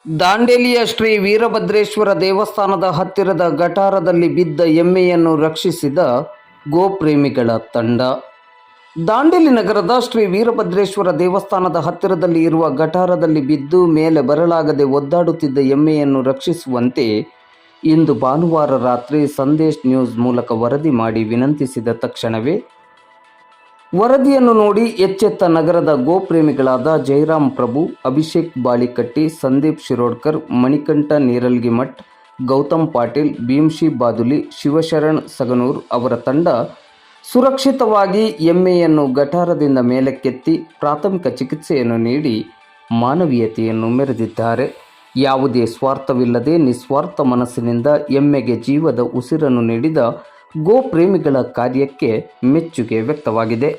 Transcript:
ದಾಂಡೇಲಿಯ ಶ್ರೀ ವೀರಭದ್ರೇಶ್ವರ ದೇವಸ್ಥಾನದ ಹತ್ತಿರದ ಗಟಾರದಲ್ಲಿ ಬಿದ್ದ ಎಮ್ಮೆಯನ್ನು ರಕ್ಷಿಸಿದ ಗೋಪ್ರೇಮಿಗಳ ತಂಡ. ದಾಂಡೇಲಿ ನಗರದ ಶ್ರೀ ವೀರಭದ್ರೇಶ್ವರ ದೇವಸ್ಥಾನದ ಹತ್ತಿರದಲ್ಲಿ ಇರುವ ಗಟಾರದಲ್ಲಿ ಬಿದ್ದು ಮೇಲೆ ಬರಲಾಗದೆ ಒದ್ದಾಡುತ್ತಿದ್ದ ಎಮ್ಮೆಯನ್ನು ರಕ್ಷಿಸುವಂತೆ ಇಂದು ಭಾನುವಾರ ರಾತ್ರಿ ಸಂದೇಶ್ ನ್ಯೂಸ್ ಮೂಲಕ ವರದಿ ಮಾಡಿ ವಿನಂತಿಸಿದ ತಕ್ಷಣವೇ ವರದಿಯನ್ನು ನೋಡಿ ಎಚ್ಚೆತ್ತ ನಗರದ ಗೋಪ್ರೇಮಿಗಳಾದ ಜಯರಾಮ್ ಪ್ರಭು, ಅಭಿಷೇಕ್ ಬಾಳಿಕಟ್ಟಿ, ಸಂದೀಪ್ ಶಿರೋಡ್ಕರ್, ಮಣಿಕಂಠ ನೀರಲ್ಗಿಮಠ್, ಗೌತಮ್ ಪಾಟೀಲ್, ಭೀಮ್ಶಿ ಬಾದುಲಿ, ಶಿವಶರಣ್ ಸಗನೂರ್ ಅವರ ತಂಡ ಸುರಕ್ಷಿತವಾಗಿ ಎಮ್ಮೆಯನ್ನು ಗಟಾರದಿಂದ ಮೇಲಕ್ಕೆತ್ತಿ ಪ್ರಾಥಮಿಕ ಚಿಕಿತ್ಸೆಯನ್ನು ನೀಡಿ ಮಾನವೀಯತೆಯನ್ನು ಮೆರೆದಿದ್ದಾರೆ. ಯಾವುದೇ ಸ್ವಾರ್ಥವಿಲ್ಲದೆ ನಿಸ್ವಾರ್ಥ ಮನಸ್ಸಿನಿಂದ ಎಮ್ಮೆಗೆ ಜೀವದ ಉಸಿರನ್ನು ನೀಡಿದ ಗೋಪ್ರೇಮಿಗಳ ಕಾರ್ಯಕ್ಕೆ ಮೆಚ್ಚುಗೆ ವ್ಯಕ್ತವಾಗಿದೆ.